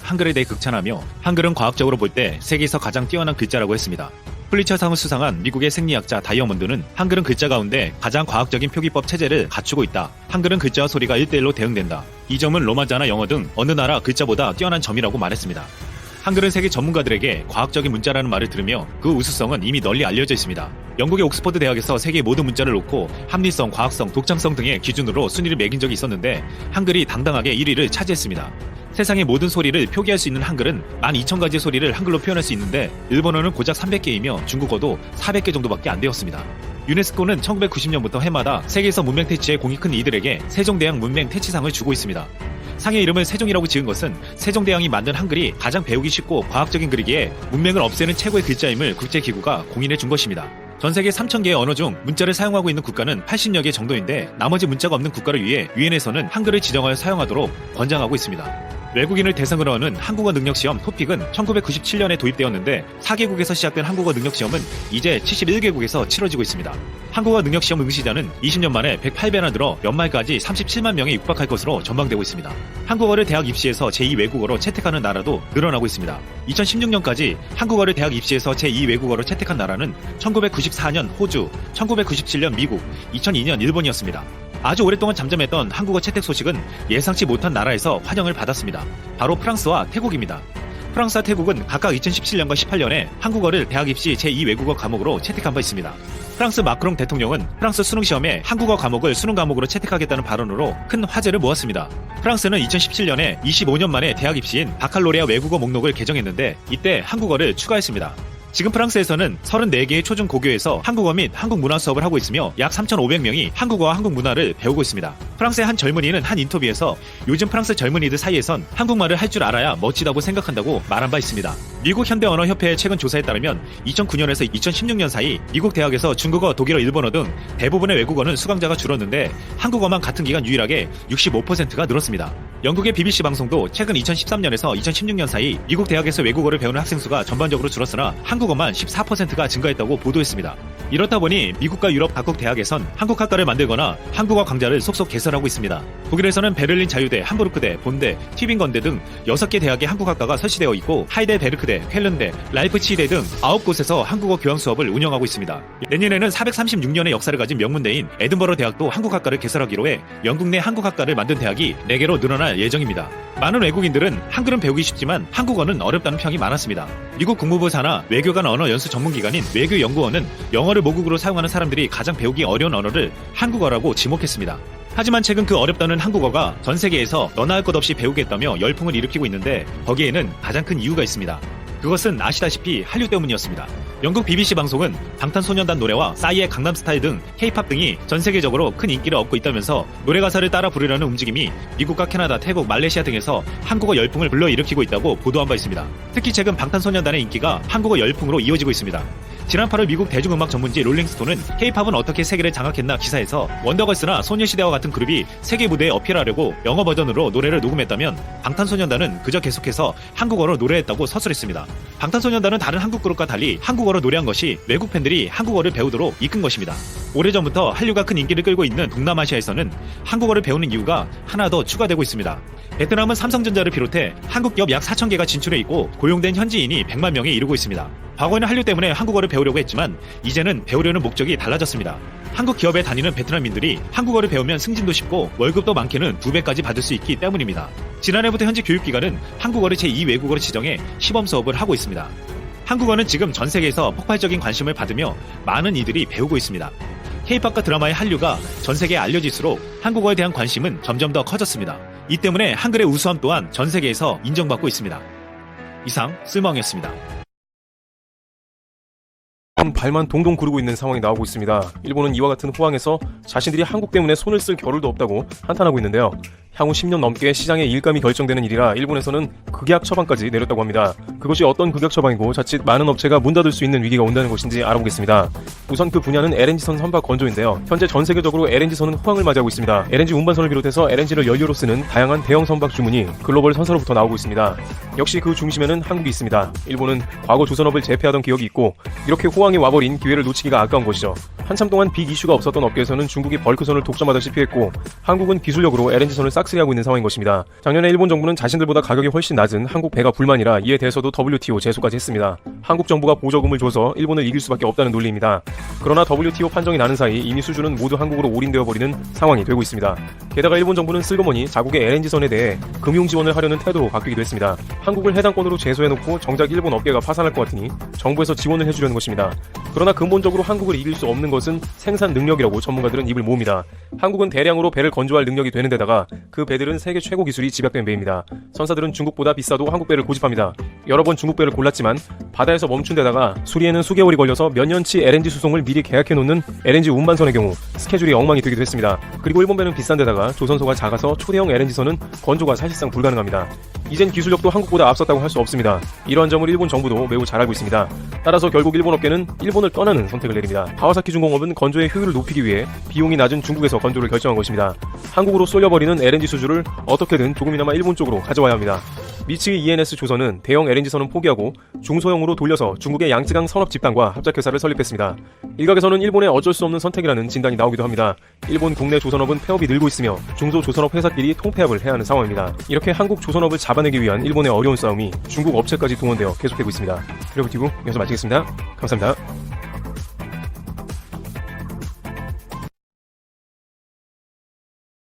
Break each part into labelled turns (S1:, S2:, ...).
S1: 한글에 대해 극찬하며 한글은 과학적으로 볼 때 세계에서 가장 뛰어난 글자라고 했습니다. 퓰리처상을 수상한 미국의 생리학자 다이어몬드는 한글은 글자 가운데 가장 과학적인 표기법 체제를 갖추고 있다. 한글은 글자와 소리가 1대1로 대응된다. 이 점은 로마자나 영어 등 어느 나라 글자보다 뛰어난 점이라고 말했습니다. 한글은 세계 전문가들에게 과학적인 문자라는 말을 들으며 그 우수성은 이미 널리 알려져 있습니다. 영국의 옥스퍼드 대학에서 세계의 모든 문자를 놓고 합리성, 과학성, 독창성 등의 기준으로 순위를 매긴 적이 있었는데 한글이 당당하게 1위를 차지했습니다. 세상의 모든 소리를 표기할 수 있는 한글은 12,000가지의 소리를 한글로 표현할 수 있는데 일본어는 고작 300개이며 중국어도 400개 정도밖에 안 되었습니다. 유네스코는 1990년부터 해마다 세계에서 문맹 퇴치에 공이 큰 이들에게 세종대왕 문맹 퇴치상을 주고 있습니다. 상의 이름을 세종이라고 지은 것은 세종대왕이 만든 한글이 가장 배우기 쉽고 과학적인 글이기에 문맹을 없애는 최고의 글자임을 국제기구가 공인해 준 것입니다. 전 세계 3,000개의 언어 중 문자를 사용하고 있는 국가는 80여 개 정도인데 나머지 문자가 없는 국가를 위해 유엔에서는 한글을 지정하여 사용하도록 권장하고 있습니다. 외국인을 대상으로 하는 한국어 능력시험 토픽은 1997년에 도입되었는데 4개국에서 시작된 한국어 능력시험은 이제 71개국에서 치러지고 있습니다. 한국어 능력시험 응시자는 20년 만에 108배나 늘어 연말까지 37만 명에 육박할 것으로 전망되고 있습니다. 한국어를 대학 입시에서 제2외국어로 채택하는 나라도 늘어나고 있습니다. 2016년까지 한국어를 대학 입시에서 제2외국어로 채택한 나라는 1994년 호주, 1997년 미국, 2002년 일본이었습니다. 아주 오랫동안 잠잠했던 한국어 채택 소식은 예상치 못한 나라에서 환영을 받았습니다. 바로 프랑스와 태국입니다. 프랑스와 태국은 각각 2017년과 18년에 한국어를 대학 입시 제2외국어 과목으로 채택한 바 있습니다. 프랑스 마크롱 대통령은 프랑스 수능시험에 한국어 과목을 수능 과목으로 채택하겠다는 발언으로 큰 화제를 모았습니다. 프랑스는 2017년에 25년 만에 대학 입시인 바칼로레아 외국어 목록을 개정했는데 이때 한국어를 추가했습니다. 지금 프랑스에서는 34개의 초중고교에서 한국어 및 한국 문화 수업을 하고 있으며 약 3,500명이 한국어와 한국 문화를 배우고 있습니다. 프랑스의 한 젊은이는 한 인터뷰에서 요즘 프랑스 젊은이들 사이에선 한국말을 할 줄 알아야 멋지다고 생각한다고 말한 바 있습니다. 미국 현대언어협회의 최근 조사에 따르면 2009년에서 2016년 사이 미국 대학에서 중국어, 독일어, 일본어 등 대부분의 외국어는 수강자가 줄었는데 한국어만 같은 기간 유일하게 65%가 늘었습니다. 영국의 BBC 방송도 최근 2013년에서 2016년 사이 미국 대학에서 외국어를 배우는 학생 수가 전반적으로 줄었으나 한국어만 14%가 증가했다고 보도했습니다. 이렇다 보니 미국과 유럽 각국 대학에선 한국 학과를 만들거나 한국어 강좌를 속속 개설하고 있습니다. 독일에서는 베를린 자유대, 함부르크대, 본대, 튀빙건대 등 6개 대학의 한국 학과가 설치되어 있고 하이델베르크대, 쾰른대, 라이프치히대 등 9곳에서 한국어 교양 수업을 운영하고 있습니다. 내년에는 436년의 역사를 가진 명문대인 에든버러 대학도 한국 학과를 개설하기로 해 영국 내 한국 학과를 만든 대학이 4개로 늘어날 예정입니다. 많은 외국인들은 한글은 배우기 쉽지만 한국어는 어렵다는 평이 많았습니다. 미국 국무부 산하 외교관 언어 연수 전문기관인 외교연구원은 영어를 모국어로 사용하는 사람들이 가장 배우기 어려운 언어를 한국어라고 지목했습니다. 하지만 최근 그 어렵다는 한국어가 전 세계에서 너나 할 것 없이 배우겠다며 열풍을 일으키고 있는데 거기에는 가장 큰 이유가 있습니다. 그것은 아시다시피 한류 때문이었습니다. 영국 BBC 방송은 방탄소년단 노래와 싸이의 강남스타일 등 K-팝 등이 전 세계적으로 큰 인기를 얻고 있다면서 노래 가사를 따라 부르려는 움직임이 미국과 캐나다, 태국, 말레이시아 등에서 한국어 열풍을 불러일으키고 있다고 보도한 바 있습니다. 특히 최근 방탄소년단의 인기가 한국어 열풍으로 이어지고 있습니다. 지난 8월 미국 대중음악 전문지 롤링스톤은 K-팝은 어떻게 세계를 장악했나 기사에서 원더걸스나 소녀시대와 같은 그룹이 세계 무대에 어필하려고 영어 버전으로 노래를 녹음했다면 방탄소년단은 그저 계속해서 한국어로 노래했다고 서술했습니다. 방탄소년단은 다른 한국 그룹과 달리 한국어로 노래한 것이 외국 팬들이 한국어를 배우도록 이끈 것입니다. 오래전부터 한류가 큰 인기를 끌고 있는 동남아시아에서는 한국어를 배우는 이유가 하나 더 추가되고 있습니다. 베트남은 삼성전자를 비롯해 한국 기업 약 4,000개가 진출해 있고 고용된 현지인이 100만 명에 이르고 있습니다. 과거에는 한류 때문에 한국어를 배우려고 했지만 이제는 배우려는 목적이 달라졌습니다. 한국 기업에 다니는 베트남인들이 한국어를 배우면 승진도 쉽고 월급도 많게는 2배까지 받을 수 있기 때문입니다. 지난해부터 현지 교육기관은 한국어를 제2외국어로 지정해 시범 수업을 하고 있습니다. 한국어는 지금 전 세계에서 폭발적인 관심을 받으며 많은 이들이 배우고 있습니다. K-팝과 드라마의 한류가 전 세계에 알려질수록 한국어에 대한 관심은 점점 더 커졌습니다. 이 때문에 한글의 우수함 또한 전 세계에서 인정받고 있습니다. 이상 쓸모왕이었습니다.
S2: 발만 동동 구르고 있는 상황이 나오고 있습니다. 일본은 이와 같은 호황에서 자신들이 한국 때문에 손을 쓸 겨를도 없다고 한탄하고 있는데요. 향후 10년 넘게 시장의 일감이 결정되는 일이라 일본에서는 극약 처방까지 내렸다고 합니다. 그것이 어떤 극약 처방이고 자칫 많은 업체가 문 닫을 수 있는 위기가 온다는 것인지 알아보겠습니다. 우선 그 분야는 LNG선 선박 건조인데요. 현재 전 세계적으로 LNG선은 호황을 맞이하고 있습니다. LNG 운반선을 비롯해서 LNG를 연료로 쓰는 다양한 대형 선박 주문이 글로벌 선사로부터 나오고 있습니다. 역시 그 중심에는 한국이 있습니다. 일본은 과거 조선업을 제패하던 기억이 있고 이렇게 호황이 와버린 기회를 놓치기가 아까운 것이죠. 한참 동안 빅 이슈가 없었던 업계에서는 중국이 벌크선을 독점하다시피 했고 한국은 기술력으로 LNG선을 싹 싹쓸이하고 있는 상황인 것입니다. 작년에 일본 정부는 자신들보다 가격이 훨씬 낮은 한국 배가 불만이라 이에 대해서도 WTO 제소까지 했습니다. 한국 정부가 보조금을 줘서 일본을 이길 수밖에 없다는 논리입니다. 그러나 WTO 판정이 나는 사이 이미 수주는 모두 한국으로 올인되어 버리는 상황이 되고 있습니다. 게다가 일본 정부는 슬그머니 자국의 LNG선에 대해 금융 지원을 하려는 태도로 바뀌기도 했습니다. 한국을 해당권으로 제소해놓고 정작 일본 업계가 파산할 것 같으니 정부에서 지원을 해주려는 것입니다. 그러나 근본적으로 한국을 이길 수 없는 것은 생산 능력이라고 전문가들은 입을 모읍니다. 한국은 대량으로 배를 건조할 능력이 되는 데다가 그 배들은 세계 최고 기술이 집약된 배입니다. 선사들은 중국보다 비싸도 한국 배를 고집합니다. 여러 번 중국 배를 골랐지만 바다에서 멈춘 데다가 수리에는 수개월이 걸려서 몇 년치 LNG 수송을 미리 계약해놓는 LNG 운반선의 경우 스케줄이 엉망이 되기도 했습니다. 그리고 일본 배는 비싼 데다가 조선소가 작아서 초대형 LNG선은 건조가 사실상 불가능합니다. 이젠 기술력도 한국보다 앞섰다고 할 수 없습니다. 이러한 점을 일본 정부도 매우 잘 알고 있습니다. 따라서 결국 일본 업계는 일본을 떠나는 선택을 내립니다. 카와사키 중공업은 건조의 효율을 높이기 위해 비용이 낮은 중국에서 건조를 결정한 것입니다. 한국으로 쏠려버리는 LNG 수주를 어떻게든 조금이나마 일본 쪽으로 가져와야 합니다. 미츠이 ENS 조선은 대형 LNG선은 포기하고 중소형으로 돌려서 중국의 양쯔강 산업집단과 합작회사를 설립했습니다. 일각에서는 일본의 어쩔 수 없는 선택이라는 진단이 나오기도 합니다. 일본 국내 조선업은 폐업이 늘고 있으며 중소조선업 회사끼리 통폐합을 해야 하는 상황입니다. 이렇게 한국 조선업을 잡아내기 위한 일본의 어려운 싸움이 중국 업체까지 동원되어 계속되고 있습니다. 그래브티브 여기서 마치겠습니다. 감사합니다.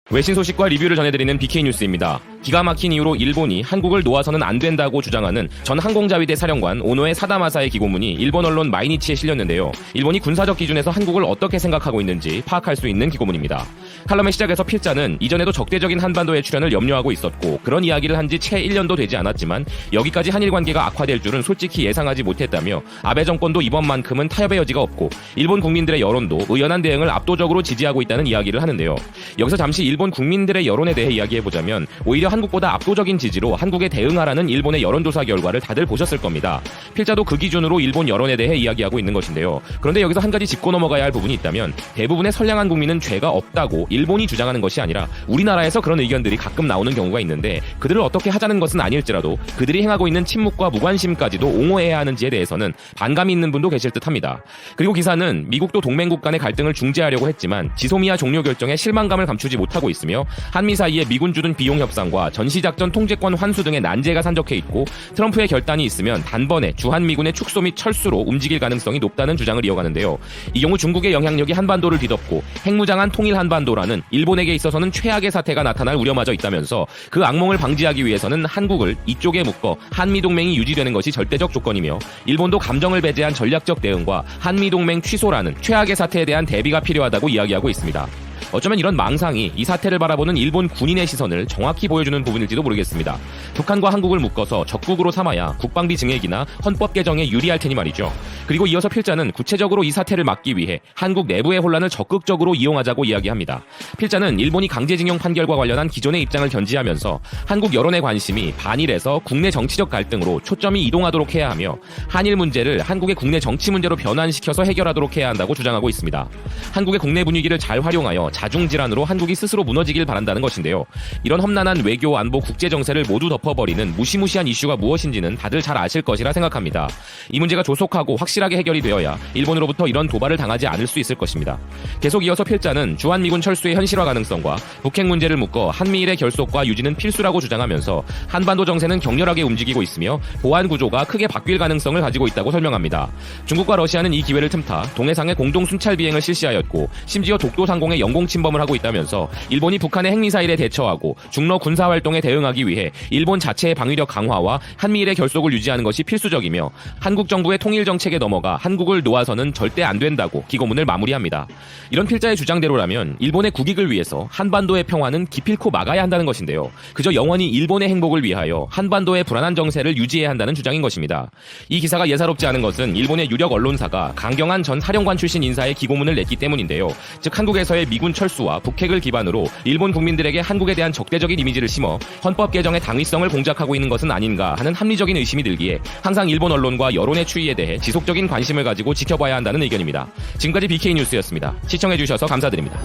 S3: 외신 소식과 리뷰를 전해드리는 BK뉴스입니다. 기가 막힌 이유로 일본이 한국을 놓아서는 안 된다고 주장하는 전 항공자위대 사령관 오노에 사다마사의 기고문이 일본 언론 마이니치에 실렸는데요. 일본이 군사적 기준에서 한국을 어떻게 생각하고 있는지 파악할 수 있는 기고문입니다. 칼럼의 시작에서 필자는 이전에도 적대적인 한반도의 출현을 염려하고 있었고 그런 이야기를 한 지 채 1년도 되지 않았지만 여기까지 한일 관계가 악화될 줄은 솔직히 예상하지 못했다며 아베 정권도 이번만큼은 타협의 여지가 없고 일본 국민들의 여론도 의연한 대응을 압도적으로 지지하고 있다는 이야기를 하는데요. 여기서 잠시 일본 국민들의 여론에 대해 이야기해보자면 오히려 한국보다 압도적인 지지로 한국에 대응하라는 일본의 여론조사 결과를 다들 보셨을 겁니다. 필자도 그 기준으로 일본 여론에 대해 이야기하고 있는 것인데요. 그런데 여기서 한 가지 짚고 넘어가야 할 부분이 있다면 대부분의 선량한 국민은 죄가 없다고 일본이 주장하는 것이 아니라 우리나라에서 그런 의견들이 가끔 나오는 경우가 있는데 그들을 어떻게 하자는 것은 아닐지라도 그들이 행하고 있는 침묵과 무관심까지도 옹호해야 하는지에 대해서는 반감이 있는 분도 계실 듯합니다. 그리고 기사는 미국도 동맹국 간의 갈등을 중재하려고 했지만 지소미아 종료 결정에 실망감을 감추지 못하고 있으며 한미 사이에 미군 주둔 비용 협상과 전시작전 통제권 환수 등의 난제가 산적해 있고 트럼프의 결단이 있으면 단번에 주한미군의 축소 및 철수로 움직일 가능성이 높다는 주장을 이어가는데요. 이 경우 중국의 영향력이 한반도를 뒤덮고 핵무장한 통일 한반도라는 일본에게 있어서는 최악의 사태가 나타날 우려마저 있다면서 그 악몽을 방지하기 위해서는 한국을 이쪽에 묶어 한미동맹이 유지되는 것이 절대적 조건이며 일본도 감정을 배제한 전략적 대응과 한미동맹 취소라는 최악의 사태에 대한 대비가 필요하다고 이야기하고 있습니다. 어쩌면 이런 망상이 이 사태를 바라보는 일본 군인의 시선을 정확히 보여주는 부분일지도 모르겠습니다. 북한과 한국을 묶어서 적국으로 삼아야 국방비 증액이나 헌법 개정에 유리할 테니 말이죠. 그리고 이어서 필자는 구체적으로 이 사태를 막기 위해 한국 내부의 혼란을 적극적으로 이용하자고 이야기합니다. 필자는 일본이 강제징용 판결과 관련한 기존의 입장을 견지하면서 한국 여론의 관심이 반일에서 국내 정치적 갈등으로 초점이 이동하도록 해야 하며 한일 문제를 한국의 국내 정치 문제로 변환시켜서 해결하도록 해야 한다고 주장하고 있습니다. 한국의 국내 분위기를 잘 활용하여 자중질환으로 한국이 스스로 무너지길 바란다는 것인데요. 이런 험난한 외교, 안보, 국제 정세를 모두 덮어버리는 무시무시한 이슈가 무엇인지는 다들 잘 아실 것이라 생각합니다. 이 문제가 조속하고 확실하게 해결이 되어야 일본으로부터 이런 도발을 당하지 않을 수 있을 것입니다. 계속 이어서 필자는 주한미군 철수의 현실화 가능성과 북핵 문제를 묶어 한미일의 결속과 유지는 필수라고 주장하면서 한반도 정세는 격렬하게 움직이고 있으며 보안 구조가 크게 바뀔 가능성을 가지고 있다고 설명합니다. 중국과 러시아는 이 기회를 틈타 동해상의 공동 순찰 비행을 실시하였고 심지어 독도 상공에 영공 침범을 하고 있다면서 일본이 북한의 핵미사일에 대처하고 중러 군사활동에 대응하기 위해 일본 자체의 방위력 강화와 한미일의 결속을 유지하는 것이 필수적이며 한국 정부의 통일 정책에 넘어가 한국을 놓아서는 절대 안 된다고 기고문을 마무리합니다. 이런 필자의 주장대로라면 일본의 국익을 위해서 한반도의 평화는 기필코 막아야 한다는 것인데요. 그저 영원히 일본의 행복을 위하여 한반도의 불안한 정세를 유지해야 한다는 주장인 것입니다. 이 기사가 예사롭지 않은 것은 일본의 유력 언론사가 강경한 전 사령관 출신 인사의 기고문을 냈기 때문인데요. 즉 한국에서의 미군 철수와 북핵을 기반으로 일본 국민들에게 한국에 대한 적대적인 이미지를 심어 헌법 개정의 당위성을 공작하고 있는 것은 아닌가 하는 합리적인 의심이 들기에 항상 일본 언론과 여론의 추이에 대해 지속적인 관심을 가지고 지켜봐야 한다는 의견입니다. 지금까지 BK뉴스였습니다. 시청해주셔서 감사드립니다.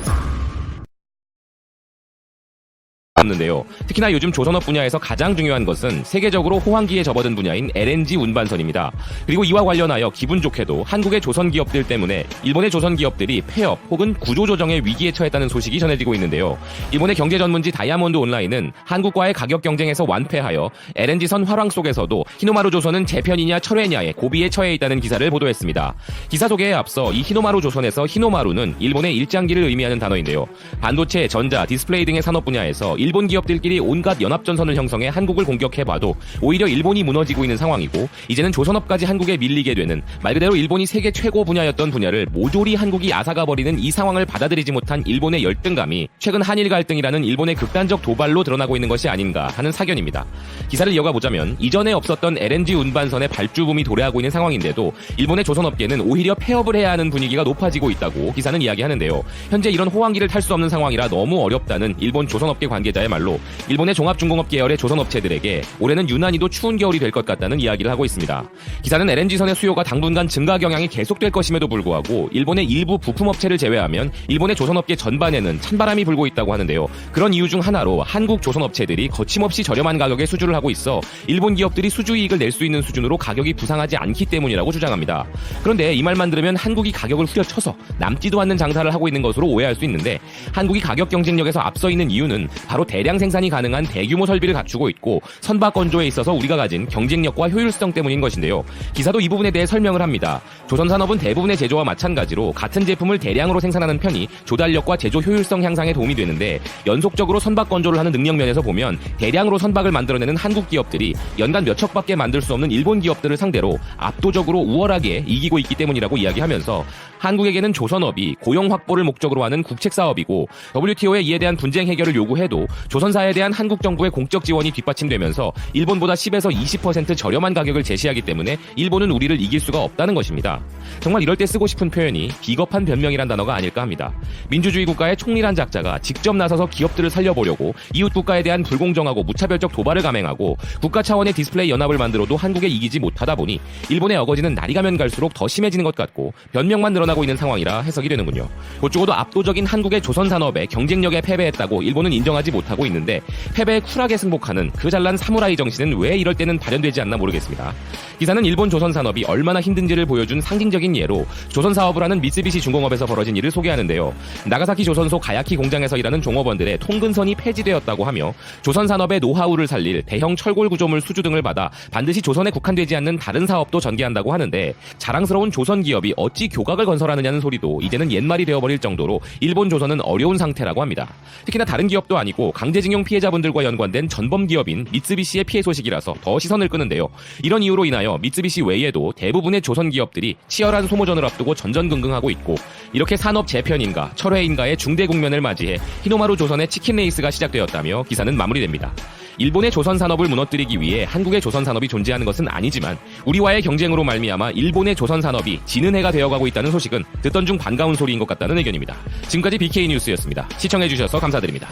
S3: 없는데요. 특히나 요즘 조선업 분야에서 가장 중요한 것은 세계적으로 호황기에 접어든 분야인 LNG 운반선입니다. 그리고 이와 관련하여 기분 좋게도 한국의 조선 기업들 때문에 일본의 조선 기업들이 폐업 혹은 구조조정의 위기에 처했다는 소식이 전해지고 있는데요. 일본의 경제 전문지 다이아몬드 온라인은 한국과의 가격 경쟁에서 완패하여 LNG선 활황 속에서도 히노마루 조선은 재편이냐 철회냐의 고비에 처해 있다는 기사를 보도했습니다. 기사 소개에 앞서 이 히노마루 조선에서 히노마루는 일본의 일장기를 의미하는 단어인데요. 반도체, 전자, 디스플레이 등의 산업 분야에서 일본 기업들끼리 온갖 연합전선을 형성해 한국을 공격해봐도 오히려 일본이 무너지고 있는 상황이고 이제는 조선업까지 한국에 밀리게 되는 말 그대로 일본이 세계 최고 분야였던 분야를 모조리 한국이 앗아가버리는 이 상황을 받아들이지 못한 일본의 열등감이 최근 한일 갈등이라는 일본의 극단적 도발로 드러나고 있는 것이 아닌가 하는 사견입니다. 기사를 이어가 보자면 이전에 없었던 LNG 운반선의 발주붐이 도래하고 있는 상황인데도 일본의 조선업계는 오히려 폐업을 해야 하는 분위기가 높아지고 있다고 기사는 이야기하는데요. 현재 이런 호황기를 탈 수 없는 상황이라 너무 어렵다는 일본 조선업계 관계자의 말로 일본의 종합중공업 계열의 조선업체들에게 올해는 유난히도 추운 겨울이 될 것 같다는 이야기를 하고 있습니다. 기사는 LNG선의 수요가 당분간 증가 경향이 계속될 것임에도 불구하고 일본의 일부 부품업체를 제외하면 일본의 조선업계 전반에는 찬바람이 불고 있다고 하는데요. 그런 이유 중 하나로 한국 조선업체들이 거침없이 저렴한 가격에 수주를 하고 있어 일본 기업들이 수주이익을 낼 수 있는 수준으로 가격이 부상하지 않기 때문이라고 주장합니다. 그런데 이 말만 들으면 한국이 가격을 후려쳐서 남지도 않는 장사를 하고 있는 것으로 오해할 수 있는데 한국이 가격 경쟁력에서 앞서 있는 이유는 바로 대량 생산이 가능한 대규모 설비를 갖추고 있고 선박 건조에 있어서 우리가 가진 경쟁력과 효율성 때문인 것인데요. 기사도 이 부분에 대해 설명을 합니다. 조선산업은 대부분의 제조와 마찬가지로 같은 제품을 대량으로 생산하는 편이 조달력과 제조 효율성 향상에 도움이 되는데 연속적으로 선박 건조를 하는 능력 면에서 보면 대량으로 선박을 만들어내는 한국 기업들이 연간 몇 척밖에 만들 수 없는 일본 기업들을 상대로 압도적으로 우월하게 이기고 있기 때문이라고 이야기하면서 한국에게는 조선업이 고용 확보를 목적으로 하는 국책 사업이고 WTO에 이에 대한 분쟁 해결을 요구해도 조선사에 대한 한국 정부의 공적 지원이 뒷받침되면서 일본보다 10에서 20% 저렴한 가격을 제시하기 때문에 일본은 우리를 이길 수가 없다는 것입니다. 정말 이럴 때 쓰고 싶은 표현이 비겁한 변명이란 단어가 아닐까 합니다. 민주주의 국가의 총리란 작자가 직접 나서서 기업들을 살려보려고 이웃 국가에 대한 불공정하고 무차별적 도발을 감행하고 국가 차원의 디스플레이 연합을 만들어도 한국에 이기지 못하다 보니 일본의 어거지는 날이 가면 갈수록 더 심해지는 것 같고 변명만 늘어나고 있는 상황이라 해석이 되는군요. 곧 죽어도 압도적인 한국의 조선산업의 경쟁력에 패배했다고 일본은 인정하지 못하고 있는데 패배에 쿨하게 승복하는 그 잘난 사무라이 정신은 왜 이럴 때는 발현되지 않나 모르겠습니다. 기사는 일본 조선산업이 얼마나 힘든지를 보여준 상징적인 예로 조선사업을 하는 미쓰비시 중공업에서 벌어진 일을 소개하는데요. 나가사키 조선소 가야키 공장에서 일하는 종업원들의 통근선이 폐지되었다고 하며 조선산업의 노하우를 살릴 대형 철골 구조물 수주 등을 받아 반드시 조선에 국한되지 않는 다른 사업도 전개한다고 하는데 자랑스러운 조선 기업이 어찌 교각을 건설하느냐는 소리도 이제는 옛말이 되어버릴 정도로 일본 조선은 어려운 상태라고 합니다. 특히나 다른 기업도 아니고 강제징용 피해자분들과 연관된 전범 기업인 미쓰비시의 피해 소식이라서 더 시선을 끄는데요. 이런 이유로 인하여 미쓰비시 외에도 대부분의 조선 기업들이 치열한 소모전을 앞두고 전전긍긍하고 있고 이렇게 산업 재편인가 철회인가의 중대 국면을 맞이해 히노마루 조선의 치킨 레이스가 시작되었다며 기사는 마무리됩니다. 일본의 조선 산업을 무너뜨리기 위해 한국의 조선 산업이 존재하는 것은 아니지만 우리와의 경쟁으로 말미암아 일본의 조선 산업이 지는 해가 되어가고 있다는 소식은 듣던 중 반가운 소리인 것 같다는 의견입니다. 지금까지 BK 뉴스였습니다. 시청해주셔서 감사드립니다.